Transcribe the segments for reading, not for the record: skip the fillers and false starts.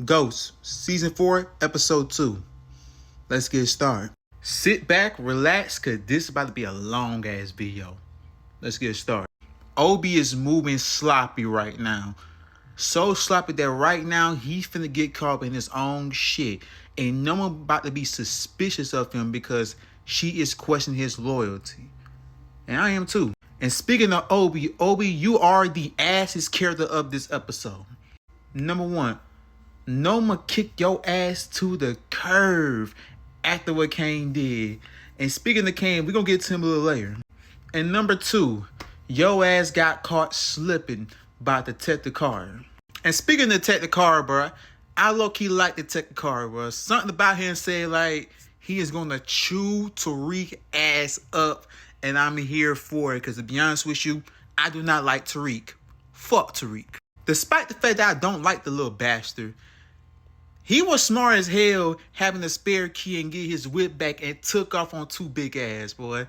Ghost, Season 4, Episode 2. Let's get started. Sit back, relax, because this is about to be a long-ass video. Let's get started. Obi is moving sloppy right now. So sloppy that right now he's finna get caught up in his own shit. And no one about to be suspicious of him because she is questioning his loyalty. And I am too. And speaking of Obi, you are the assest character of this episode. Number one, Noma kicked your ass to the curve after what Kane did. And speaking of Kane, we're going to get to him a little later. And number two, your ass got caught slipping by Detective Carter. And speaking of Detective Carter, bro, I low-key like Detective Carter, bro. Something about him said, like, he is going to chew Tariq ass up. And I'm here for it. Because to be honest with you, I do not like Tariq. Fuck Tariq. Despite the fact that I don't like the little bastard, he was smart as hell having a spare key and get his whip back and took off on too big ass, boy.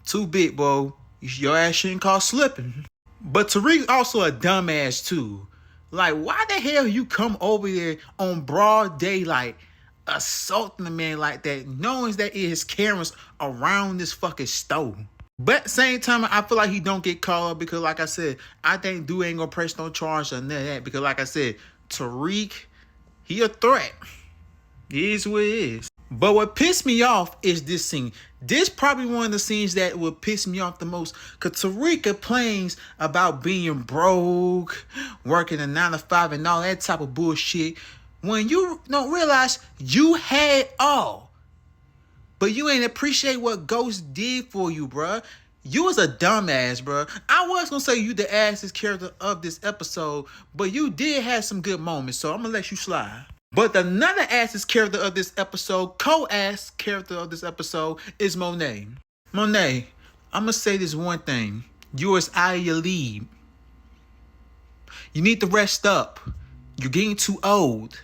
Too big, bro. Your ass shouldn't call slipping. But Tariq also a dumbass too. Like, why the hell you come over there on broad daylight assaulting a man like that, knowing that it is cameras around this fucking store? But at the same time, I feel like he don't get caught up because, like I said, I think dude ain't gonna press no charge or none of that because, like I said, Tariq, he a threat. It is what it is. But what pissed me off is this scene. This probably one of the scenes that would piss me off the most. Because Tariq complains about being broke, working a 9-to-5 and all that type of bullshit. When you don't realize you had all. But you ain't appreciate what Ghost did for you, bruh. You was a dumbass, bruh. I was going to say you the assest character of this episode, but you did have some good moments, so I'm going to let you slide. But another assest character of this episode, co-ass character of this episode, is Monet. Monet, I'm going to say this one thing. You is out of your league. You need to rest up. You're getting too old.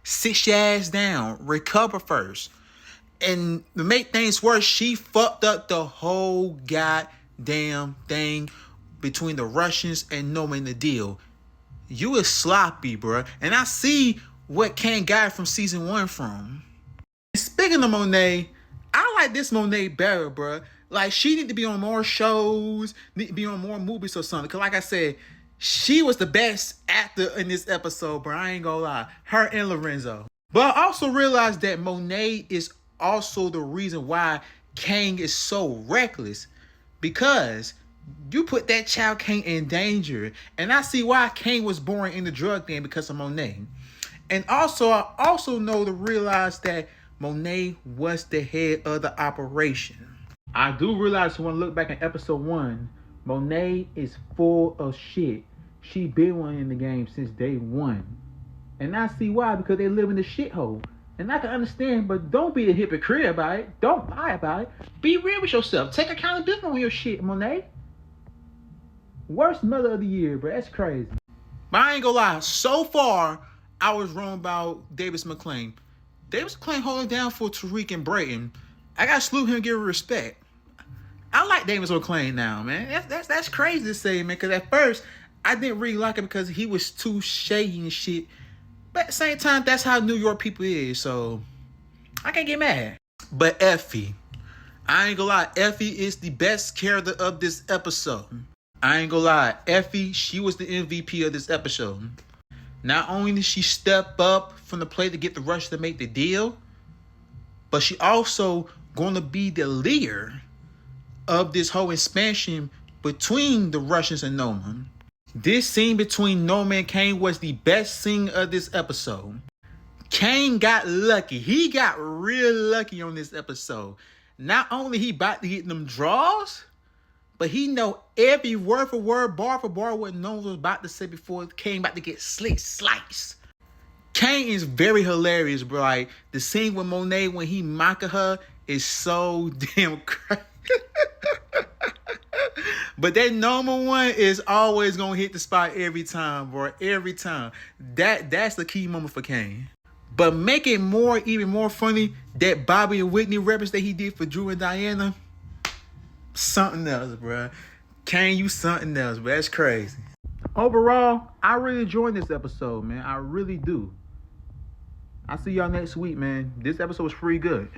Sit your ass down. Recover first. And to make things worse, she fucked up the whole goddamn thing between the Russians and Noma in the deal. You is sloppy, bro. And I see what Kane got from season 1 from. And speaking of Monet, I like this Monet better, bro. Like, she need to be on more shows, need to be on more movies or something. Because like I said, she was the best actor in this episode, bro. I ain't gonna lie. Her and Lorenzo. But I also realized that Monet is also the reason why Kang is so reckless, because you put that child Kang in danger. And I see why Kang was born in the drug den, because of Monet. And also, I also know to realize that Monet was the head of the operation. I do realize when I look back at episode 1, Monet is full of shit. She been one in the game since day 1. And I see why, because they live in the shithole. And I can understand, but don't be a hypocrite about it. Don't lie about it. Be real with yourself. Take accountability on your shit, Monet. Worst mother of the year, bro. That's crazy. But I ain't gonna lie. So far, I was wrong about Davis McClain. Davis McClain holding down for Tariq and Brayton. I gotta salute him and give him respect. I like Davis McClain now, man. That's crazy to say, man. Because at first, I didn't really like him because he was too shady and shit. But at the same time, that's how New York people is, so I can't get mad. But Effie, I ain't gonna lie, Effie is the best character of this episode. I ain't gonna lie, Effie, she was the MVP of this episode. Not only did she step up from the plate to get the rush to make the deal, but she also gonna be the leader of this whole expansion between the Russians and Noma. This scene between Noma and Kane was the best scene of this episode. Kane got lucky. He got real lucky on this episode. Not only he about to get them draws, but he know every word for word, bar for bar, what Noma was about to say before Kane about to get sliced. Kane is very hilarious, bro. Like, the scene with Monet when he mocking her is so damn crazy. But that Noma one is always gonna hit the spot every time, bro. Every time. That's the key moment for Kane. But make it even more funny, that Bobby and Whitney reference that he did for Drew and Diana. Something else, bro. Kane, you something else, bro. That's crazy. Overall, I really enjoyed this episode, man. I really do. I'll see y'all next week, man. This episode was pretty good.